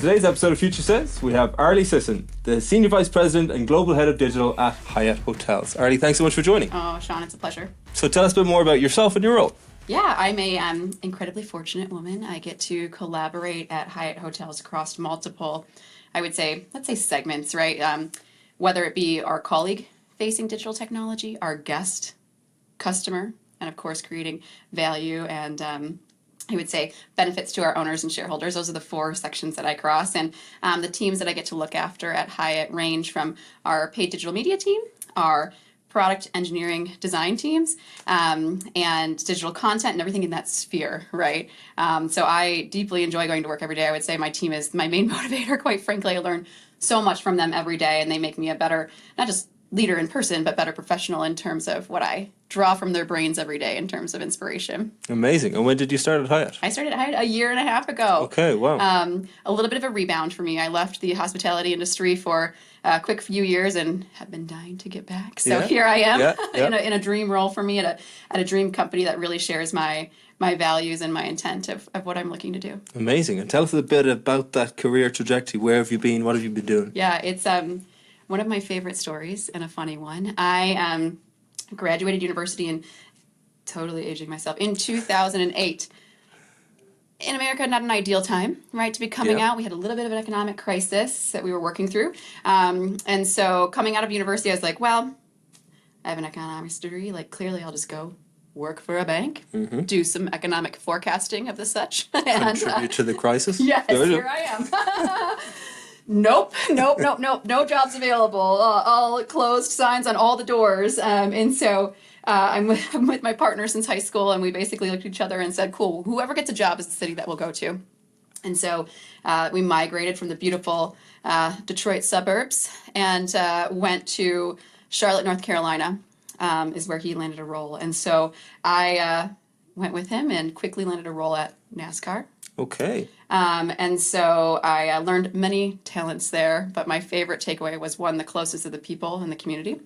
On today's episode of Future Says, we have Arlie Sisson, the Senior Vice President and Global Head of Digital at Hyatt Hotels. Arlie, thanks so much for joining. Oh, Sean, it's a pleasure. So tell us a bit more about yourself and your role. Yeah, I'm a incredibly fortunate woman. I get to collaborate at Hyatt Hotels across multiple, I would say, let's say segments, right? Whether it be our colleague-facing digital technology, our guest, customer, and of course creating value and I would say benefits to our owners and shareholders. Those are the four sections that I cross. And the teams that I get to look after at Hyatt range from our paid digital media team, our product engineering design teams, and digital content and everything in that sphere, right? So I deeply enjoy going to work every day. I would say my team is my main motivator, quite frankly. I learn so much from them every day, and they make me a better, not just leader in person, but better professional in terms of what I draw from their brains every day in terms of inspiration. Amazing. And when did you start at Hyatt? I started at Hyatt a year and a half ago. Okay, wow. A little bit of a rebound for me. I left the hospitality industry for a quick few years and have been dying to get back. So here I am in a dream role for me at a dream company that really shares my values and my intent of what I'm looking to do. Amazing. And tell us a bit about that career trajectory. Where have you been? What have you been doing? Yeah, it's one of my favorite stories and a funny one. I graduated university in, totally aging myself, in 2008. In America, not an ideal time, right, to be coming out. We had a little bit of an economic crisis that we were working through. And so coming out of university, I was like, well, I have an economics degree. Like, clearly I'll just go work for a bank, do some economic forecasting of the such. And, contribute to the crisis? Yes, here I am. Nope, no jobs available. All closed signs on all the doors. And so I'm with my partner since high school, and we basically looked at each other and said, cool, whoever gets a job is the city that we'll go to. And so we migrated from the beautiful Detroit suburbs and went to Charlotte, North Carolina, is where he landed a role. And so I went with him and quickly landed a role at NASCAR. Okay. And so I learned many talents there, but my favorite takeaway was one, the closest to the people in the community,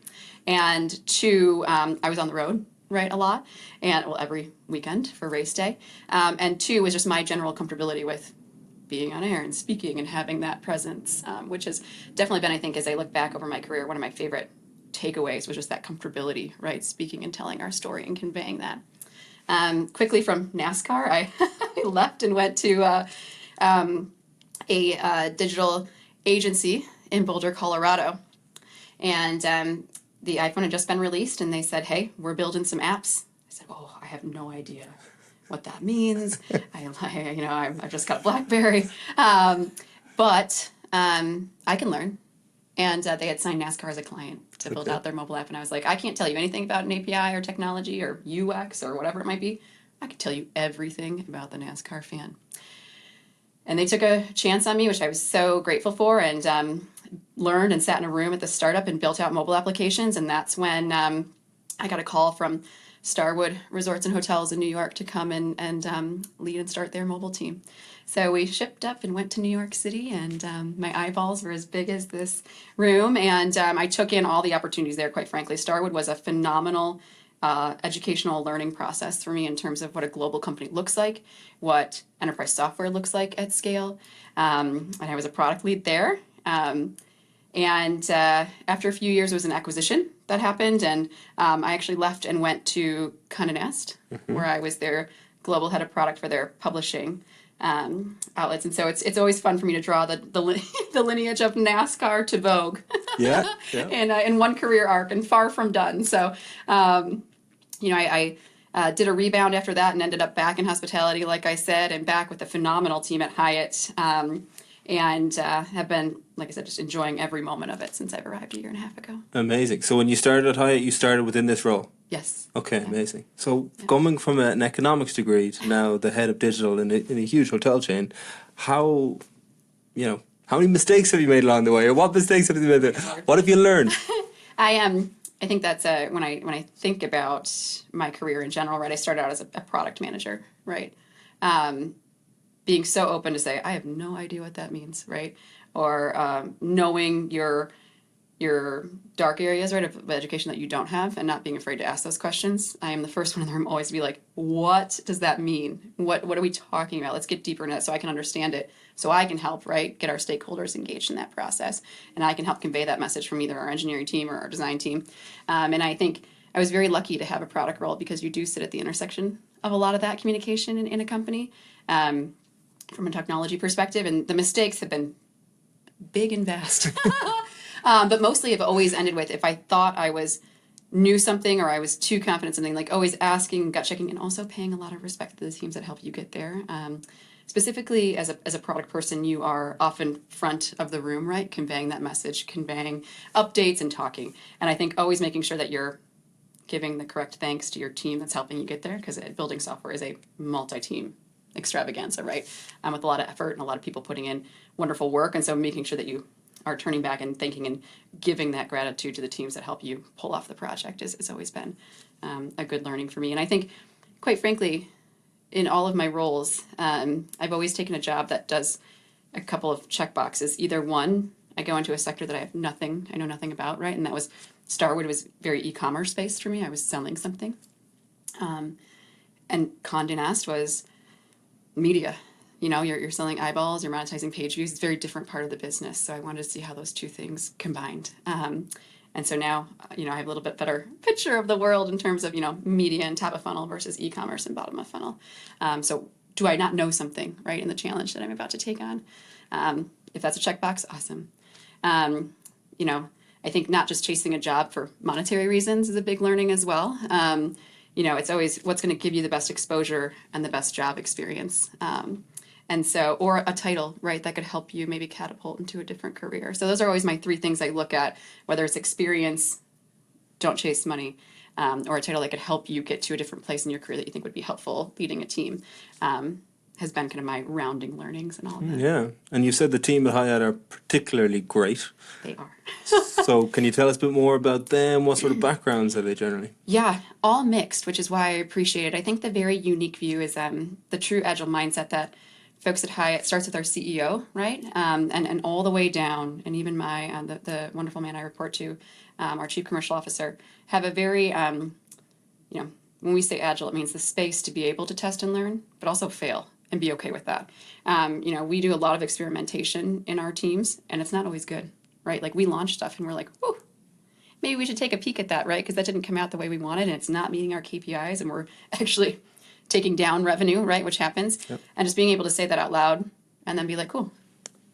and two, I was on the road, right, a lot, and well, every weekend for race day, and two was just my general comfortability with being on air and speaking and having that presence, which has definitely been, I think, as I look back over my career, one of my favorite takeaways was just that comfortability, right, speaking and telling our story and conveying that. Quickly from NASCAR, I left and went to a digital agency in Boulder, Colorado. And the iPhone had just been released, and they said, hey, we're building some apps. I said, oh, I have no idea what that means. I've just got a BlackBerry. But I can learn. And they had signed NASCAR as a client to build out their mobile app. And I was like, I can't tell you anything about an API or technology or UX or whatever it might be. I can tell you everything about the NASCAR fan. And they took a chance on me, which I was so grateful for, and learned and sat in a room at the startup and built out mobile applications. And that's when I got a call from Starwood Resorts and Hotels in New York to come and lead and start their mobile team. So we shipped up and went to New York City, and my eyeballs were as big as this room, and I took in all the opportunities there, quite frankly. Starwood was a phenomenal educational learning process for me in terms of what a global company looks like, what enterprise software looks like at scale, and I was a product lead there. And after a few years, there was an acquisition that happened, and I actually left and went to Condé Nast, where I was their global head of product for their publishing outlets. And so it's always fun for me to draw the lineage of NASCAR to Vogue. Yeah. in one career arc, and far from done. So, I did a rebound after that and ended up back in hospitality, like I said, and back with a phenomenal team at Hyatt. And have been, like I said, just enjoying every moment of it since I've arrived a year and a half ago. Amazing. So when you started at Hyatt, you started within this role? Yes. Okay, amazing. So coming from an economics degree to now the head of digital in a huge hotel chain, how many mistakes have you made along the way? Or what mistakes have you made? What have you learned? I think that's when I think about my career in general, right? I started out as a product manager, right? Being so open to say, I have no idea what that means, right? Or knowing your your dark areas, right, of education that you don't have, and not being afraid to ask those questions. I am the first one in the room always to be like, what does that mean? What are we talking about? Let's get deeper into that so I can understand it, so I can help, right, get our stakeholders engaged in that process, and I can help convey that message from either our engineering team or our design team. And I think I was very lucky to have a product role because you do sit at the intersection of a lot of that communication in a company from a technology perspective, and the mistakes have been big and vast. But mostly have always ended with, if I thought I knew something or I was too confident in something, like always asking, gut checking, and also paying a lot of respect to the teams that help you get there. Specifically, as a product person, you are often front of the room, right? Conveying that message, conveying updates and talking. And I think always making sure that you're giving the correct thanks to your team that's helping you get there, because building software is a multi-team extravaganza, right? With a lot of effort and a lot of people putting in wonderful work. And so making sure that you are turning back and thanking and giving that gratitude to the teams that help you pull off the project has always been a good learning for me. And I think, quite frankly, in all of my roles, I've always taken a job that does a couple of check boxes. Either one, I go into a sector that I know nothing about, right? And that was Starwood was very e-commerce based for me. I was selling something. And Condé Nast was media. You know, you're selling eyeballs, you're monetizing page views. It's a very different part of the business. So I wanted to see how those two things combined. And so now, I have a little bit better picture of the world in terms of, media and top of funnel versus e-commerce and bottom of funnel. So do I not know something, right, in the challenge that I'm about to take on? If that's a checkbox, awesome. I think not just chasing a job for monetary reasons is a big learning as well. It's always what's going to give you the best exposure and the best job experience. Or a title, right, that could help you maybe catapult into a different career. So those are always my three things I look at, whether it's experience, don't chase money, or a title that could help you get to a different place in your career that you think would be helpful leading a team. Has been kind of my rounding learnings and all of that. Yeah, and you said the team at Hyatt are particularly great. They are. So can you tell us a bit more about them? What sort of backgrounds are they generally? Yeah, all mixed, which is why I appreciate it. I think the very unique view is the true agile mindset that folks at Hyatt starts with our CEO, right? And all the way down, and even the wonderful man I report to, our chief commercial officer, have a very, when we say agile, it means the space to be able to test and learn, but also fail and be okay with that. We do a lot of experimentation in our teams, and it's not always good, right? Like we launch stuff and we're like, whoa, maybe we should take a peek at that, right? Because that didn't come out the way we wanted, and it's not meeting our KPIs, and we're actually taking down revenue, right, which happens. Yep. And just being able to say that out loud and then be like, cool,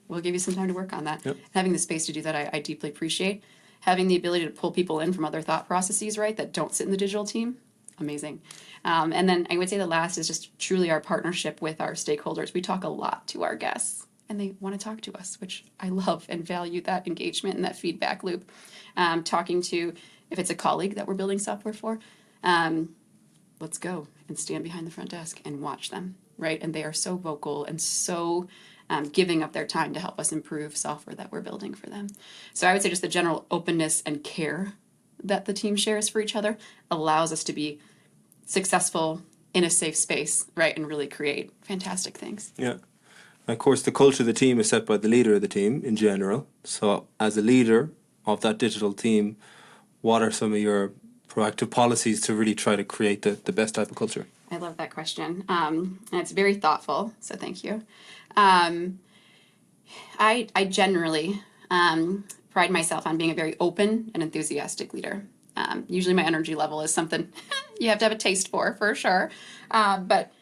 we'll give you some time to work on that. Yep. Having the space to do that, I deeply appreciate. Having the ability to pull people in from other thought processes, right, that don't sit in the digital team, amazing. And then I would say the last is just truly our partnership with our stakeholders. We talk a lot to our guests, and they want to talk to us, which I love and value that engagement and that feedback loop. Talking to, if it's a colleague that we're building software for, let's go and stand behind the front desk and watch them, right? And they are so vocal and so giving up their time to help us improve software that we're building for them. So I would say just the general openness and care that the team shares for each other allows us to be successful in a safe space, right? And really create fantastic things. Yeah. And of course, the culture of the team is set by the leader of the team in general. So as a leader of that digital team, what are some of your proactive policies to really try to create the best type of culture? I love that question. And it's very thoughtful, so thank you. I generally pride myself on being a very open and enthusiastic leader. Usually my energy level is something you have to have a taste for sure. But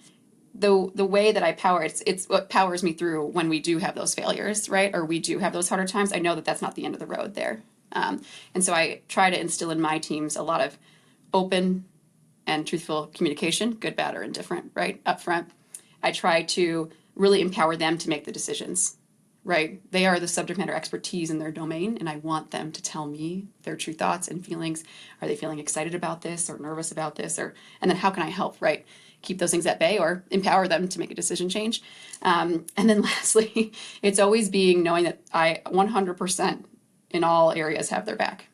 the way that I power, it's what powers me through when we do have those failures, right? Or we do have those harder times. I know that that's not the end of the road there. And so I try to instill in my teams a lot of open and truthful communication, good, bad, or indifferent, right, up front. I try to really empower them to make the decisions, right? They are the subject matter expertise in their domain, and I want them to tell me their true thoughts and feelings. Are they feeling excited about this or nervous about this? And then how can I help, right? Keep those things at bay or empower them to make a decision change. And then lastly, it's always knowing that I 100% in all areas have their back.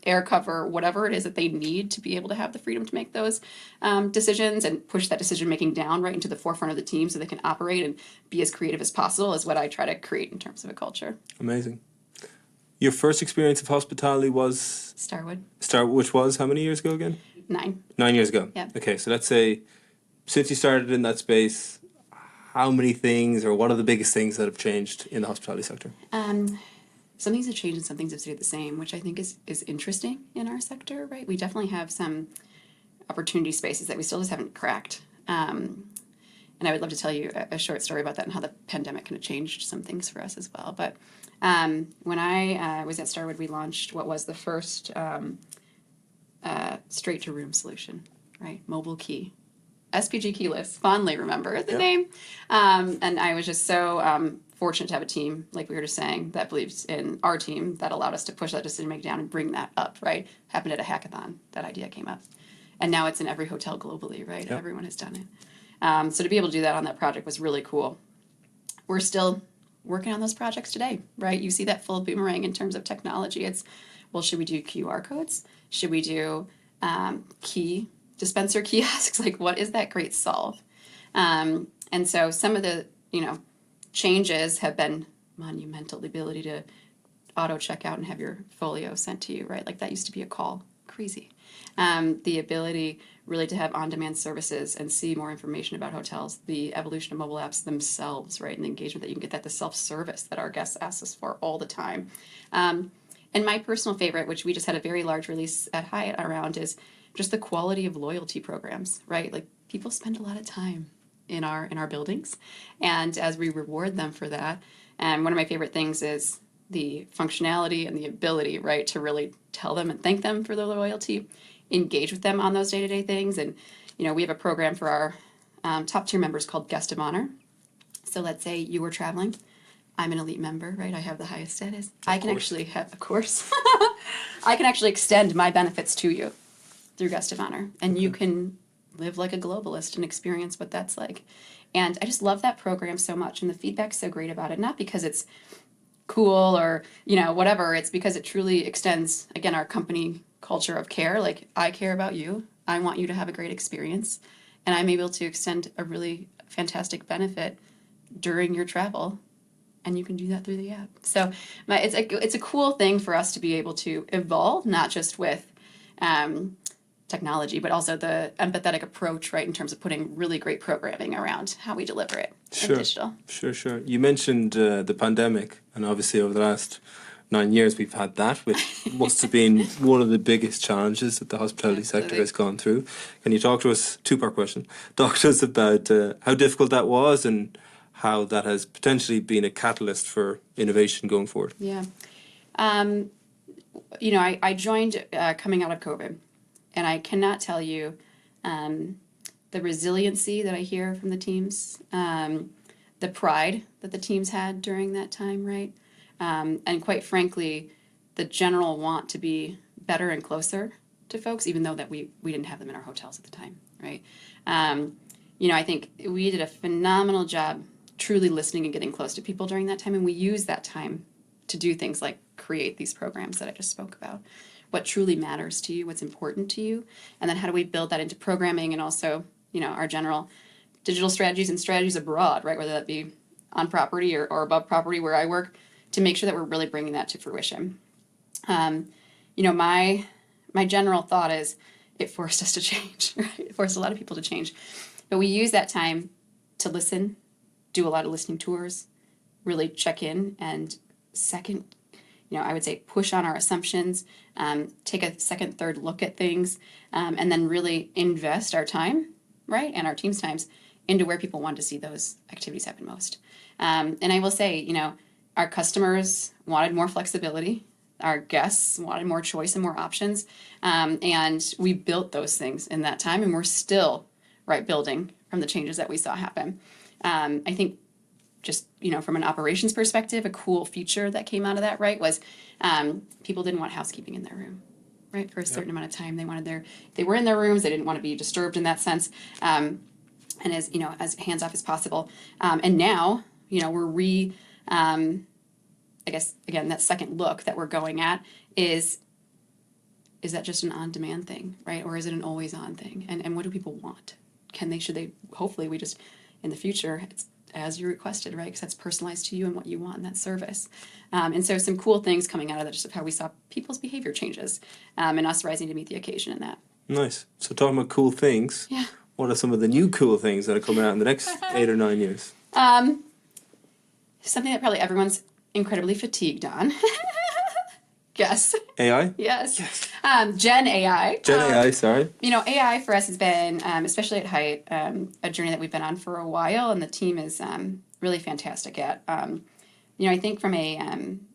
Air cover, whatever it is that they need to be able to have the freedom to make those decisions and push that decision making down right into the forefront of the team so they can operate and be as creative as possible is what I try to create in terms of a culture. Amazing. Your first experience of hospitality was Starwood, which was how many years ago again? 9. 9 years ago. Yeah. Okay, so let's say since you started in that space, how many things or what are the biggest things that have changed in the hospitality sector? Some things have changed and some things have stayed the same, which I think is interesting in our sector, right? We definitely have some opportunity spaces that we still just haven't cracked. And I would love to tell you a short story about that and how the pandemic kind of changed some things for us as well. But when I was at Starwood, we launched what was the first straight to room solution, right? Mobile key. SPG Keyless, fondly remember the name. And I was just so fortunate to have a team, like we were just saying, that believes in our team that allowed us to push that decision making down and bring that up, right? Happened at a hackathon, that idea came up. And now it's in every hotel globally, right? Yep. Everyone has done it. So to be able to do that on that project was really cool. We're still working on those projects today, right? You see that full boomerang in terms of technology. It's, well, should we do QR codes? Should we do key dispenser kiosks? Like, what is that great solve? And so some of the, changes have been monumental. The ability to auto check out and have your folio sent to you, right? Like that used to be a call. Crazy. The ability really to have on-demand services and see more information about hotels, the evolution of mobile apps themselves, right? And the engagement that you can get, that the self-service that our guests ask us for all the time. And my personal favorite, which we just had a very large release at Hyatt around, is just the quality of loyalty programs, right? Like people spend a lot of time in our buildings, and as we reward them for that, and one of my favorite things is the functionality and the ability, right, to really tell them and thank them for their loyalty, engage with them on those day-to-day things. And we have a program for our top tier members called Guest of Honor. So let's say you were traveling. I'm an elite member, right? I have the highest status. I can actually have, of course, I can actually extend my benefits to you through Guest of Honor, and you can live like a globalist and experience what that's like. And I just love that program so much, and the feedback's so great about it, not because it's cool or whatever, it's because it truly extends, again, our company culture of care. Like, I care about you, I want you to have a great experience, and I'm able to extend a really fantastic during your travel, and you can do that through the app. So it's a cool thing for us to be able to evolve, not just with technology, but also the empathetic approach, right, in terms of putting really great programming around how we deliver it in digital. Sure. You mentioned the pandemic, and obviously over the last 9 years we've had that, which must have been one of the biggest challenges that the hospitality sector has gone through. Can you talk to us, two-part question, talk to us about how difficult that was and how that has potentially been a catalyst for innovation going forward? Yeah. I joined coming out of COVID. And I cannot tell you the resiliency that I hear from the teams, the pride that the teams had during that time, right? And quite frankly, the general want to be better and closer to folks, even though that we didn't have them in our hotels at the time, right? I think we did a phenomenal job truly listening and getting close to people during that time, and we used that time to do things like create these programs that I just spoke about. What truly matters to you, what's important to you, and then how do we build that into programming and also, our general digital strategies and strategies abroad, right? Whether that be on property or above property where I work, to make sure that we're really bringing that to fruition. My general thought is it forced us to change, right? It forced a lot of people to change. But we use that time to listen, do a lot of listening tours, really check in, and second, I would say push on our assumptions, take a second, third look at things, and then really invest our time, right, and our team's times into where people want to see those activities happen most. And I will say, our customers wanted more flexibility. Our guests wanted more choice and more options. And we built those things in that time, and we're still, right, building from the changes that we saw happen. I think just, from an operations perspective, a cool feature that came out of that, right, was people didn't want housekeeping in their room, right, for a certain amount of time. They wanted they were in their rooms, they didn't want to be disturbed in that sense, and as hands-off as possible. And now, we're I guess, again, that second look that we're going at is that just an on-demand thing, right, or is it an always-on thing? And what do people want? Should they, hopefully we just, in the future, as you requested, right? Because that's personalized to you and what you want in that service. And so some cool things coming out of that, just of how we saw people's behavior changes, and us rising to meet the occasion in that. Nice. So talking about cool things, Yeah. what are some of the new cool things that are coming out in the next 8 or 9 years? Something that probably everyone's incredibly fatigued on. Yes. AI? Yes. Gen AI. Gen AI, sorry. AI for us has been, especially at Hyatt, a journey that we've been on for a while, and the team is really fantastic at. I think from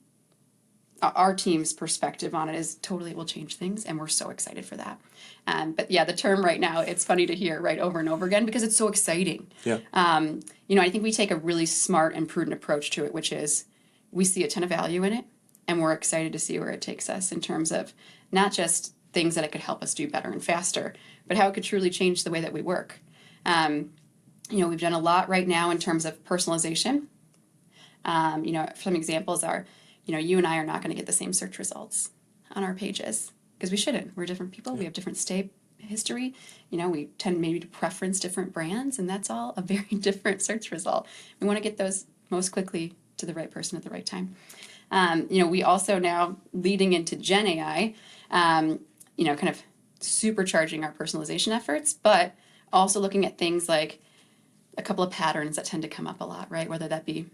our team's perspective on it is totally will change things, and we're so excited for that. But yeah, the term right now, it's funny to hear right over and over again because it's so exciting. Yeah. I think we take a really smart and prudent approach to it, which is we see a ton of value in it, and we're excited to see where it takes us in terms of not just things that it could help us do better and faster, but how it could truly change the way that we work. We've done a lot right now in terms of personalization. Some examples are, you and I are not going to get the same search results on our pages because we shouldn't. We're different people. We have different stay history. We tend maybe to preference different brands, and that's all a very different search result. We want to get those most quickly to the right person at the right time. We also now, leading into Gen AI, kind of supercharging our personalization efforts, but also looking at things like a couple of patterns that tend to come up a lot, right? Whether that be,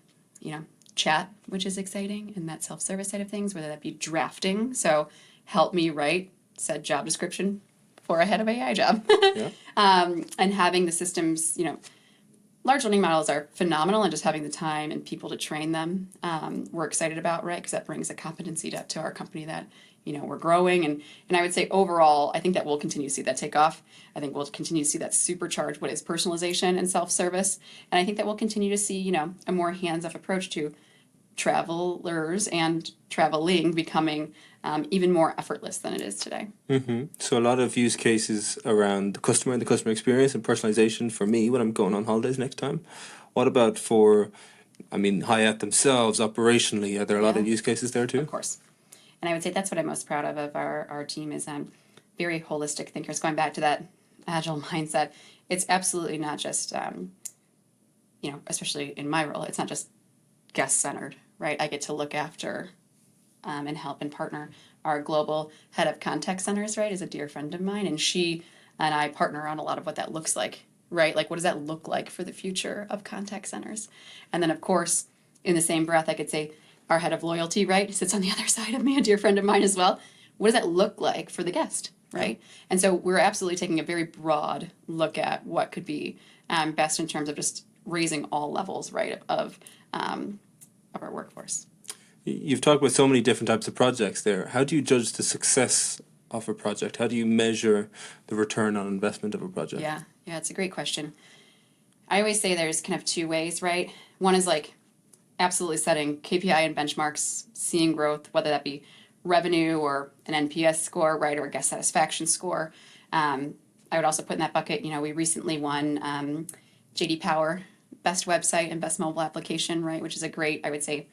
chat, which is exciting, and that self-service side of things, whether that be drafting, so help me write said job description for a head of AI job. Yeah. And having the systems, large learning models are phenomenal, and just having the time and people to train them, we're excited about, right? Because that brings a competency to our company that, we're growing. And I would say overall, I think that we'll continue to see that take off. I think we'll continue to see that supercharge what is personalization and self-service. And I think that we'll continue to see, a more hands-off approach to travelers and traveling becoming even more effortless than it is today. Mm-hmm. So a lot of use cases around the customer and the customer experience and personalization for me when I'm going on holidays next time. What about for, Hyatt themselves operationally? Are there a lot of use cases there too? Of course. And I would say that's what I'm most proud of our team is very holistic thinkers. Going back to that agile mindset, it's absolutely not just, especially in my role, it's not just guest-centered, right? I get to look after and help and partner. Our global head of contact centers, right, is a dear friend of mine, and she and I partner on a lot of what that looks like, right? Like, what does that look like for the future of contact centers? And then, of course, in the same breath, I could say our head of loyalty, right, sits on the other side of me, a dear friend of mine as well. What does that look like for the guest, right? And so we're absolutely taking a very broad look at what could be best in terms of just raising all levels, right, of our workforce. You've talked about so many different types of projects there. How do you judge the success of a project? How do you measure the return on investment of a project? Yeah, it's a great question. I always say there's kind of two ways, right? One is like absolutely setting KPI and benchmarks, seeing growth, whether that be revenue or an NPS score, right, or a guest satisfaction score. I would also put in that bucket, we recently won JD Power Best Website and Best Mobile Application, right, which is a great, I would say,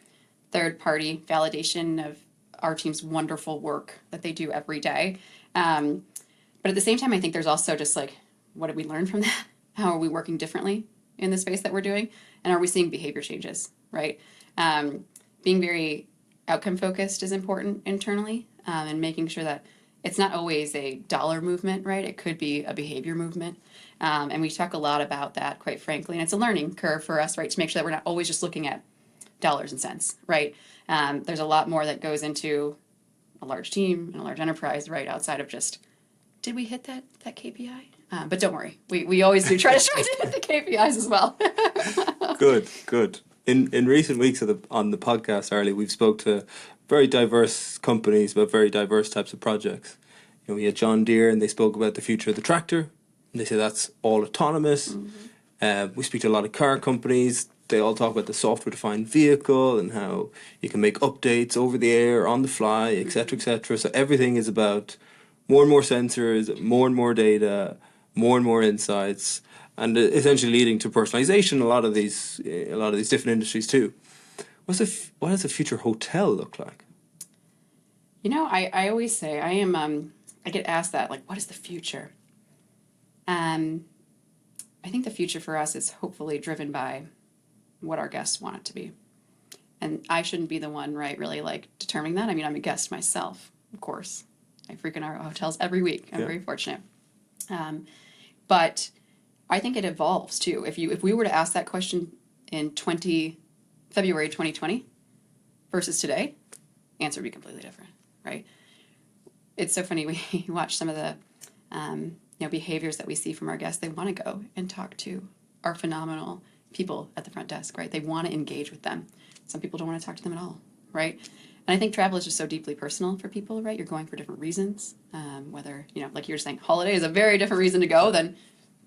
third-party validation of our team's wonderful work that they do every day. But at the same time, I think there's also just like, what did we learn from that? How are we working differently in the space that we're doing? And are we seeing behavior changes, right? Being very outcome-focused is important internally, and making sure that it's not always a dollar movement, right? It could be a behavior movement. And we talk a lot about that, quite frankly. And it's a learning curve for us, right, to make sure that we're not always just looking at dollars and cents, right? There's a lot more that goes into a large team and a large enterprise, right, outside of just, did we hit that KPI? But don't worry, we always do try to hit the KPIs as well. Good. In recent weeks on the podcast, Arlie, we've spoke to very diverse companies about very diverse types of projects. We had John Deere, and they spoke about the future of the tractor, and they say that's all autonomous. Mm-hmm. We speak to a lot of car companies. They all talk about the software-defined vehicle and how you can make updates over the air, on the fly, etc., etc. So everything is about more and more sensors, more and more data, more and more insights, and essentially leading to personalization in a lot of these different industries too. What does a future hotel look like? I always say I get asked that, like, what is the future? I think the future for us is hopefully driven by what our guests want it to be. And I shouldn't be the one, right, really like determining that. I mean, I'm a guest myself, of course. I frequent our hotels every week. I'm very fortunate. But I think it evolves too. If we were to ask that question in February 2020 versus today, answer would be completely different, right? It's so funny. We watch some of the behaviors that we see from our guests. They want to go and talk to our phenomenal people at the front desk, right? They want to engage with them. Some people don't want to talk to them at all, right? And I think travel is just so deeply personal for people, right? You're going for different reasons. Whether, like you were saying, holiday is a very different reason to go than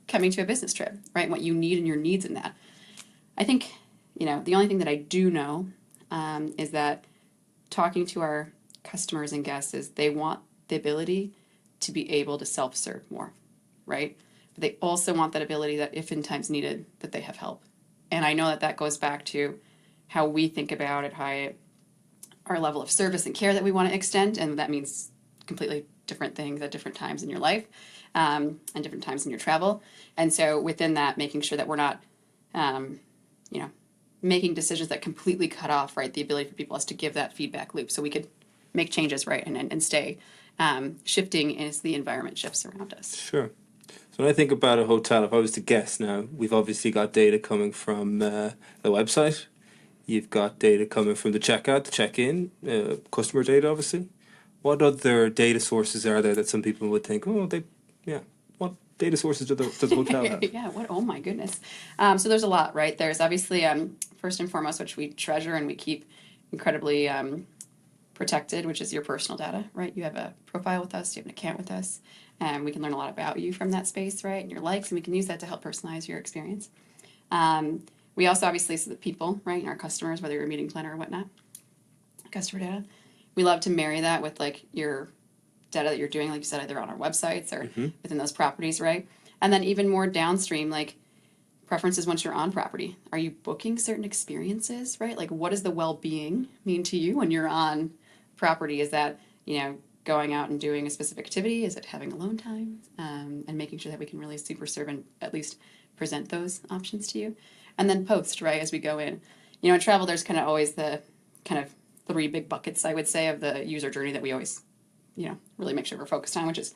coming to a business trip, right? What you need and your needs in that. I think, the only thing that I do know is that talking to our customers and guests is they want the ability to be able to self-serve more, right? But they also want that ability that if in times needed, that they have help. And I know that goes back to how we think about at Hyatt, our level of service and care that we want to extend, and that means completely different things at different times in your life and different times in your travel. And so within that, making sure that we're not, making decisions that completely cut off, right, the ability for people us to give that feedback loop so we could make changes, right, and stay shifting as the environment shifts around us. Sure. So when I think about a hotel, if I was to guess now, we've obviously got data coming from the website. You've got data coming from the checkout, the check-in, customer data, obviously. What other data sources are there that some people would think, what data sources does the hotel have? Yeah, oh my goodness. So there's a lot, right? There's obviously, first and foremost, which we treasure and we keep incredibly protected, which is your personal data, right? You have a profile with us, you have an account with us, and we can learn a lot about you from that space, right? And your likes, and we can use that to help personalize your experience. We also obviously see the people, right, and our customers, whether you're a meeting planner or whatnot, customer data. We love to marry that with like your data that you're doing, like you said, either on our websites or within those properties, right? And then even more downstream, like preferences once you're on property. Are you booking certain experiences, right? Like what does the well-being mean to you when you're on property? Is that, going out and doing a specific activity? Is it having alone time? And making sure that we can really super serve and at least present those options to you. And then post, right, as we go in. In travel, there's kind of always the kind of 3 big buckets, I would say, of the user journey that we always, really make sure we're focused on, which is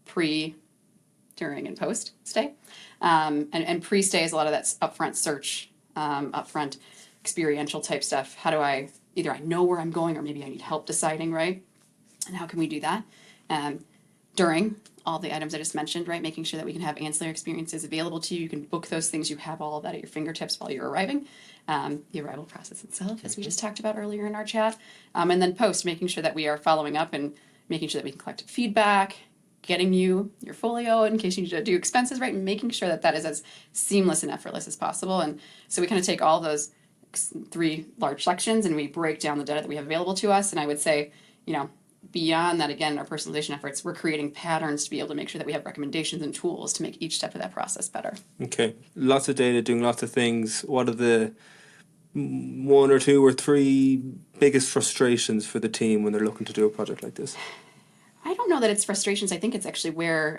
pre, during, and post stay. And pre-stay is a lot of that upfront search, upfront experiential type stuff. How do I know where I'm going or maybe I need help deciding, right? And how can we do that? During all the items I just mentioned, right? Making sure that we can have ancillary experiences available to you. You can book those things. You have all of that at your fingertips while you're arriving. The arrival process itself, as we just talked about earlier in our chat. And then post, making sure that we are following up and making sure that we can collect feedback, getting you your folio in case you need to do expenses, right? And making sure that is as seamless and effortless as possible. And so we kind of take all those 3 large sections and we break down the data that we have available to us. And I would say, beyond that, again, our personalization efforts, we're creating patterns to be able to make sure that we have recommendations and tools to make each step of that process better. Okay. Lots of data, doing lots of things. What are the 1 or 2 or 3 biggest frustrations for the team when they're looking to do a project like this? I don't know that it's frustrations. I think it's actually where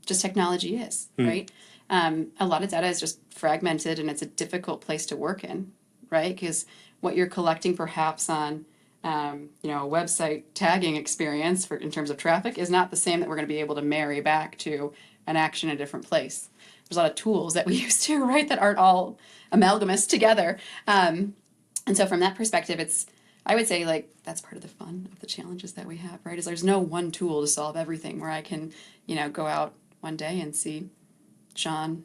just technology is, right? A lot of data is just fragmented and it's a difficult place to work in, right? Because what you're collecting perhaps on a website tagging experience in terms of traffic is not the same that we're going to be able to marry back to an action in a different place. There's a lot of tools that we use too, right, that aren't all amalgamous together. And so from that perspective, I would say like that's part of the fun of the challenges that we have, right, is there's no one tool to solve everything where I can, go out one day and see Sean,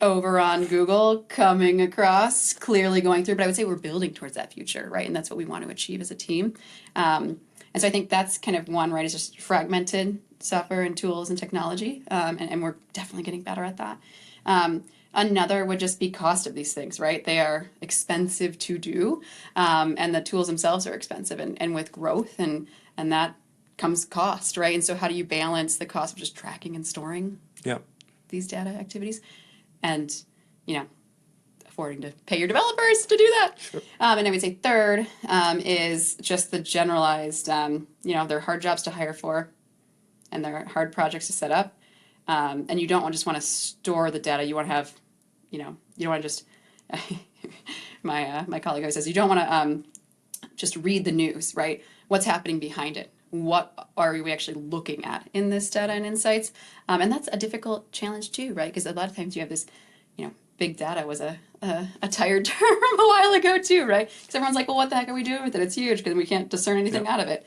over on Google coming across, clearly going through, but I would say we're building towards that future, right? And that's what we want to achieve as a team. And so I think that's kind of one, right, is just fragmented software and tools and technology. And we're definitely getting better at that. Another would just be cost of these things, right? They are expensive to do. And the tools themselves are expensive and with growth and that comes cost, right? And so how do you balance the cost of just tracking and storing these data activities? And, affording to pay your developers to do that. Sure. And I would say third is just the generalized, they're hard jobs to hire for and they're hard projects to set up. And you don't just want to store the data. You want to have, you don't want to just my colleague always says, you don't want to just read the news, right? What's happening behind it? What are we actually looking at in this data and insights? And that's a difficult challenge too, right? Because a lot of times you have this, big data was a tired term a while ago too, right? Because everyone's like, well, what the heck are we doing with it? It's huge because we can't discern anything out of it.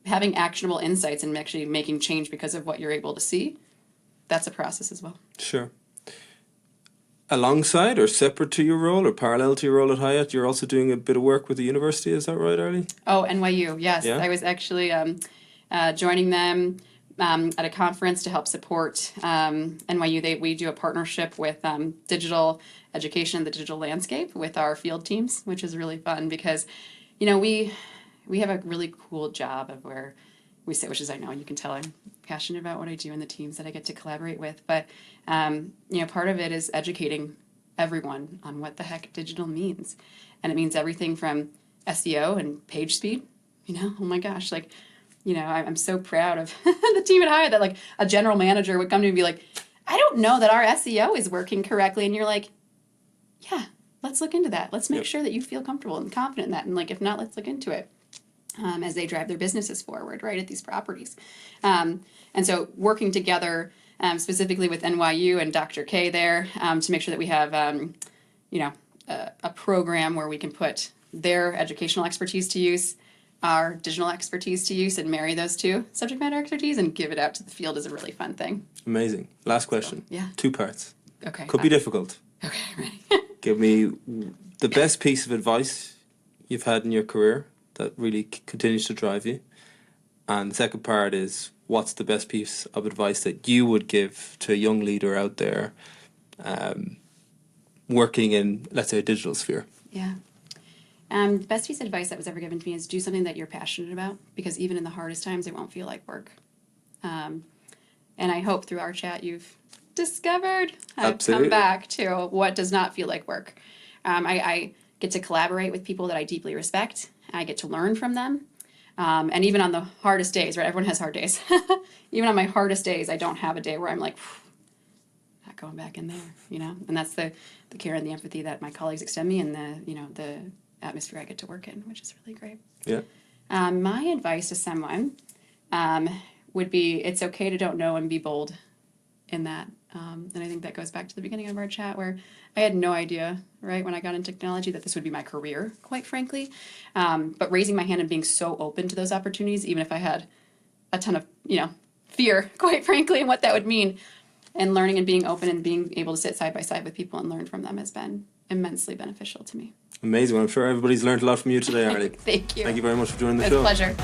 Having actionable insights and actually making change because of what you're able to see, that's a process as well. Sure. Alongside or separate to your role or parallel to your role at Hyatt, you're also doing a bit of work with the university, is that right, Arlie? Oh, NYU, yes. Yeah? I was actually joining them at a conference to help support NYU. We do a partnership with digital education, the digital landscape, with our field teams, which is really fun because, we have a really cool job of where we sit, which is, I know you can tell I'm passionate about what I do and the teams that I get to collaborate with. But, part of it is educating everyone on what the heck digital means. And it means everything from SEO and page speed, oh my gosh, I'm so proud of the team at Hyatt that like a general manager would come to me and be like, I don't know that our SEO is working correctly. And you're like, yeah, let's look into that. Let's make sure that you feel comfortable and confident in that. And like, if not, let's look into it. As they drive their businesses forward, right, at these properties. And so working together specifically with NYU and Dr. K there to make sure that we have, a program where we can put their educational expertise to use, our digital expertise to use, and marry those two subject matter expertise and give it out to the field is a really fun thing. Amazing. Last question. So, yeah. 2 parts. Okay. Could be difficult. Okay, ready. Give me the best piece of advice you've had in your career that really continues to drive you. And the second part is, what's the best piece of advice that you would give to a young leader out there working in, let's say, a digital sphere? Yeah. The best piece of advice that was ever given to me is do something that you're passionate about, because even in the hardest times, it won't feel like work. And I hope through our chat you've discovered I've come back to what does not feel like work. I get to collaborate with people that I deeply respect. I get to learn from them. And even on the hardest days, right? Everyone has hard days. Even on my hardest days, I don't have a day where I'm like, not going back in there, And that's the care and the empathy that my colleagues extend me and the atmosphere I get to work in, which is really great. Yeah. My advice to someone would be, it's okay to don't know and be bold in that. And I think that goes back to the beginning of our chat where I had no idea, right, when I got into technology that this would be my career, quite frankly. But raising my hand and being so open to those opportunities, even if I had a ton of, fear, quite frankly, and what that would mean. And learning and being open and being able to sit side by side with people and learn from them has been immensely beneficial to me. Amazing. Well, I'm sure everybody's learned a lot from you today, Arlie. Thank you. Thank you very much for joining the It's show. a pleasure.